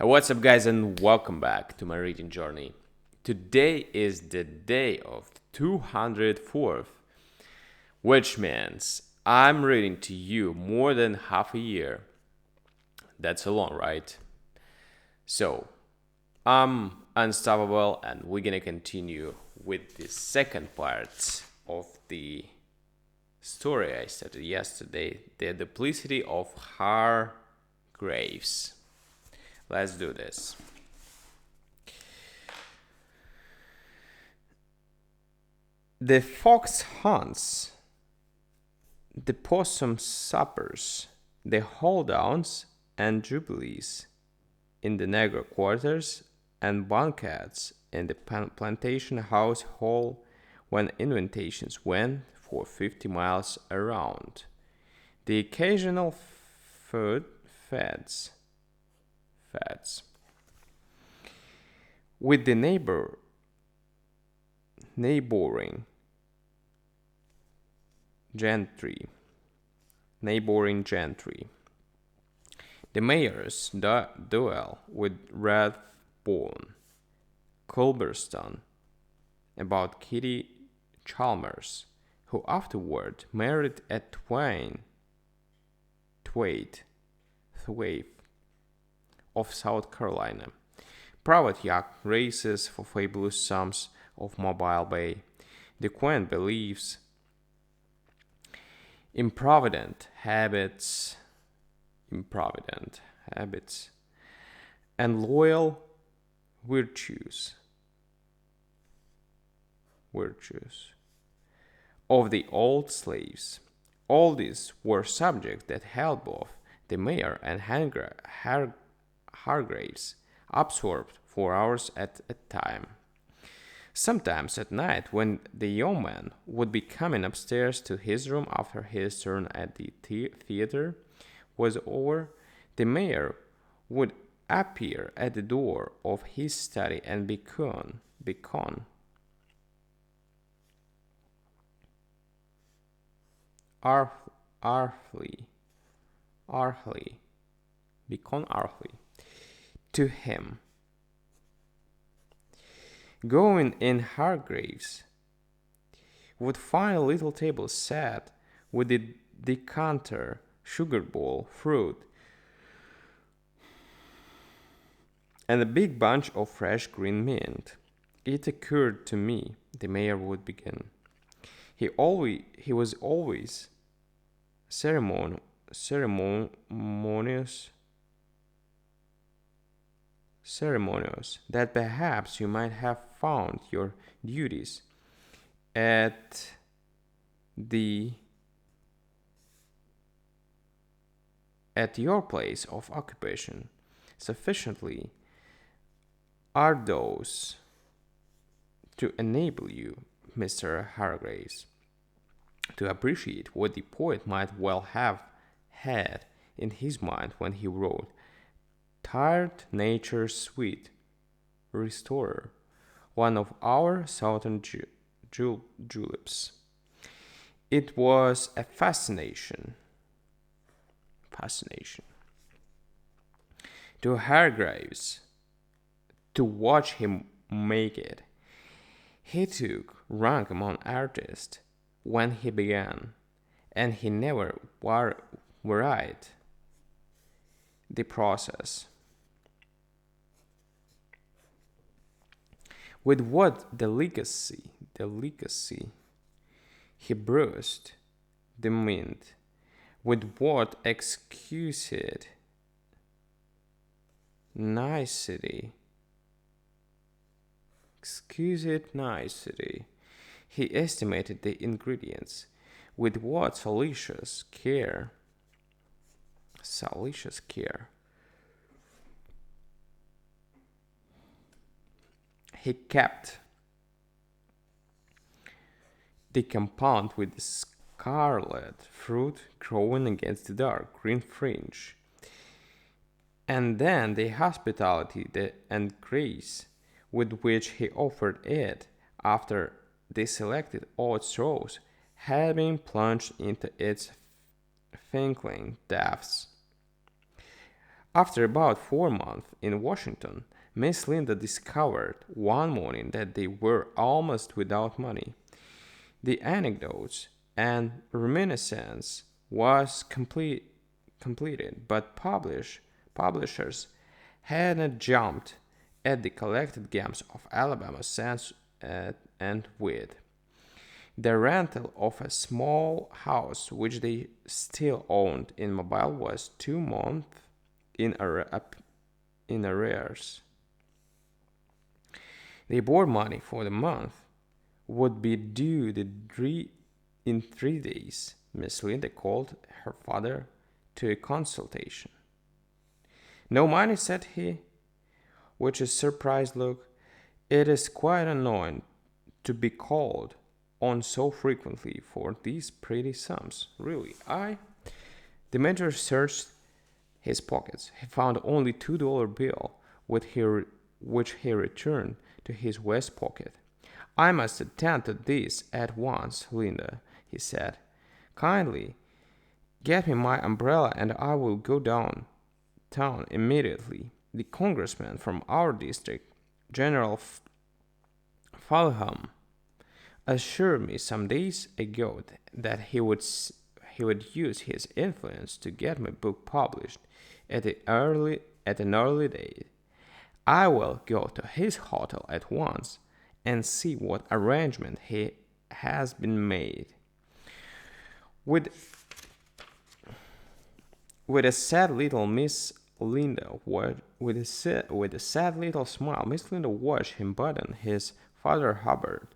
Hey, what's up, guys, and welcome back to my reading journey. Today is the day of 204th, which means I'm reading to you more than half a year. That's a lot, right? So, I'm unstoppable, and we're gonna continue with the second part of the story I started yesterday, the duplicity of Hargraves. Let's do this. The fox hunts, the possum suppers, the holdowns and jubilees in the negro quarters and banquets in the plantation house hall when invitations went for 50 miles around. The occasional food fads with the neighboring gentry, the mayor's duel with Rathbone, Culberston, about Kitty Chalmers, who afterward married a Thwaite of South Carolina. Private yacht races for fabulous sums of Mobile Bay. The Queen believes improvident habits and loyal virtues of the old slaves. All these were subjects that held both the mayor and Hargraves absorbed for hours at a time. Sometimes at night, when the young man would be coming upstairs to his room after his turn at the theater was over, the mayor would appear at the door of his study and beckon Arthly to him. Going in, Hargraves would find a little table set with the decanter, sugar bowl, fruit, and a big bunch of fresh green mint. It occurred to me, the mayor would begin. He was always ceremonious that perhaps you might have found your duties at your place of occupation sufficiently arduous to enable you, Mr. Hargraves, to appreciate what the poet might well have had in his mind when he wrote Tired Nature's Sweet Restorer, one of our southern juleps. It was a fascination to Hargraves to watch him make it. He took rank among artists when he began, and he never varied the process. With what delicacy he bruised the mint, with what exquisite nicety he estimated the ingredients, with what salacious care he kept the compound with the scarlet fruit growing against the dark green fringe, and then the hospitality and grace with which he offered it after the selected odd straws had been plunged into its twinkling depths. After about 4 months in Washington, Miss Linda discovered one morning that they were almost without money. The anecdotes and reminiscence was completed, but publishers hadn't jumped at the collected games of Alabama Sands and Wheat. The rental of a small house, which they still owned in Mobile, was 2 months in, in arrears. The board money for the month would be due in 3 days. Miss Linda called her father to a consultation. No money, said he, with a surprised look. It is quite annoying to be called on so frequently for these pretty sums. Really, The major searched his pockets. He found only $2 bill, which he returned to his vest pocket. I must attend to this at once, Linda, he said. Kindly get me my umbrella and I will go downtown immediately. The congressman from our district, General Falham, assured me some days ago that he would use his influence to get my book published at an early date. I will go to his hotel at once and see what arrangement he has been made. With a sad little Miss Linda, with a sad little smile, Miss Linda watched him button his Father Hubbard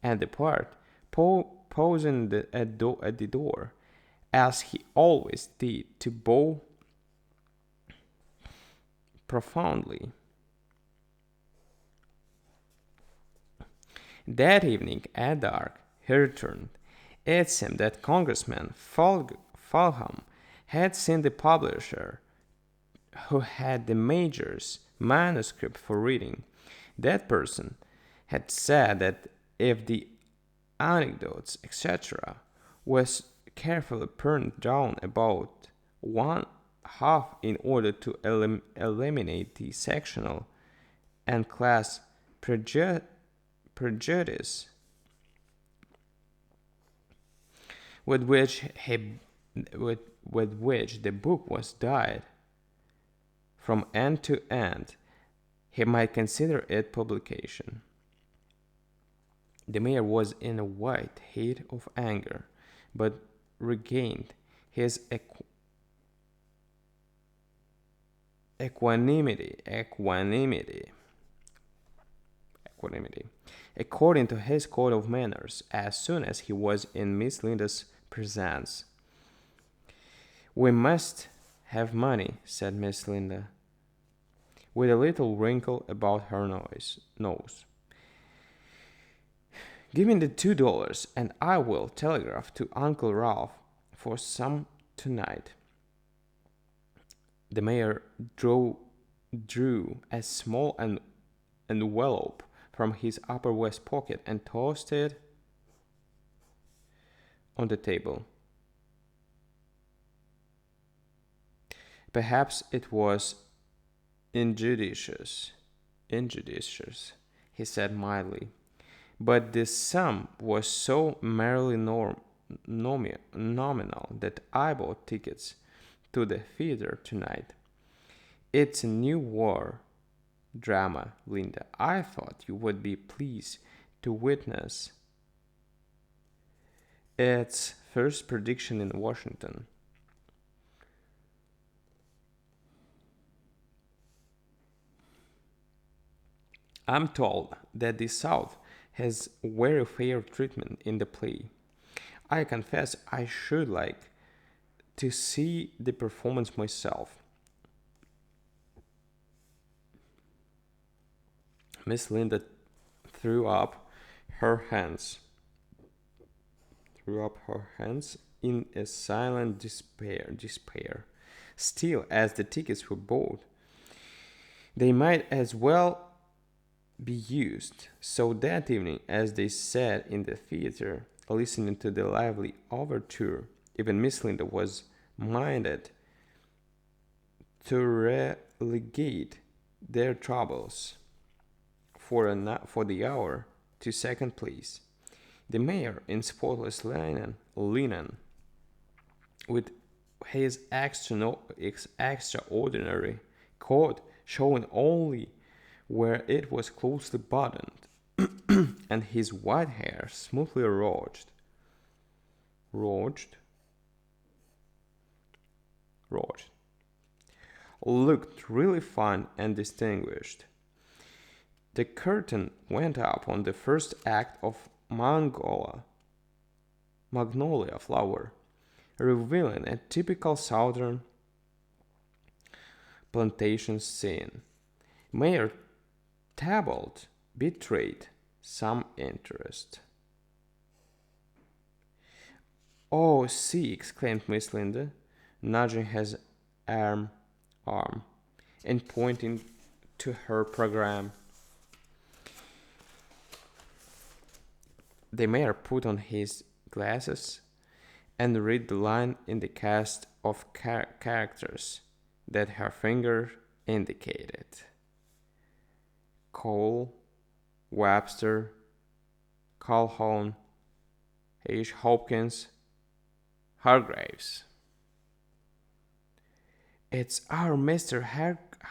and depart, pausing at the door, as he always did, to bow profoundly. That evening, at dark, he returned. It seemed that Congressman Fulham had seen the publisher who had the major's manuscript for reading. That person had said that if the anecdotes, etc., was carefully printed down about one half in order to eliminate the sectional and class prejudice with which the book was dyed from end to end, he might consider it publication. The mayor was in a white heat of anger, but regained his equanimity, according to his code of manners, as soon as he was in Miss Linda's presence. We must have money, said Miss Linda, with a little wrinkle about her nose. Give me the $2 and I will telegraph to Uncle Ralph for some tonight. The mayor drew a small envelope from his upper vest pocket and tossed it on the table. Perhaps it was injudicious, he said mildly, but this sum was so merely nominal that I bought tickets to the theater tonight. It's a new war drama, Linda. I thought you would be pleased to witness its first prediction in Washington. I'm told that the South has very fair treatment in the play. I confess I should like to see the performance myself. Miss Linda threw up her hands in a silent despair. Still, as the tickets were bought, they might as well be used. So that evening, as they sat in the theater, listening to the lively overture, even Miss Linda was minded to relegate their troubles for the hour to second place. The mayor in spotless linen with his extraordinary coat showing only where it was closely buttoned, and his white hair smoothly rouged, looked really fine and distinguished. The curtain went up on the first act of Magnolia Flower, revealing a typical southern plantation scene. Mayor Tybalt betrayed some interest. "Oh, see," exclaimed Miss Linda, nudging his arm and pointing to her program. The mayor put on his glasses and read the line in the cast of characters that her finger indicated. Cole, Webster, Calhoun, H. Hopkins, Hargraves. "It's our Mr.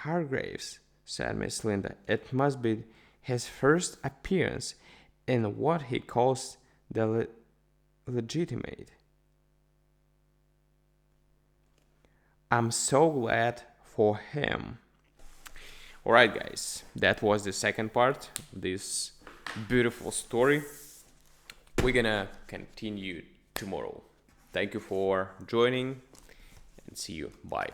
Hargraves," said Miss Linda. "It must be his first appearance in what he calls the legitimate." "I'm so glad for him." Alright, guys, that was the second part of this beautiful story. We're gonna continue tomorrow. Thank you for joining and see you. Bye.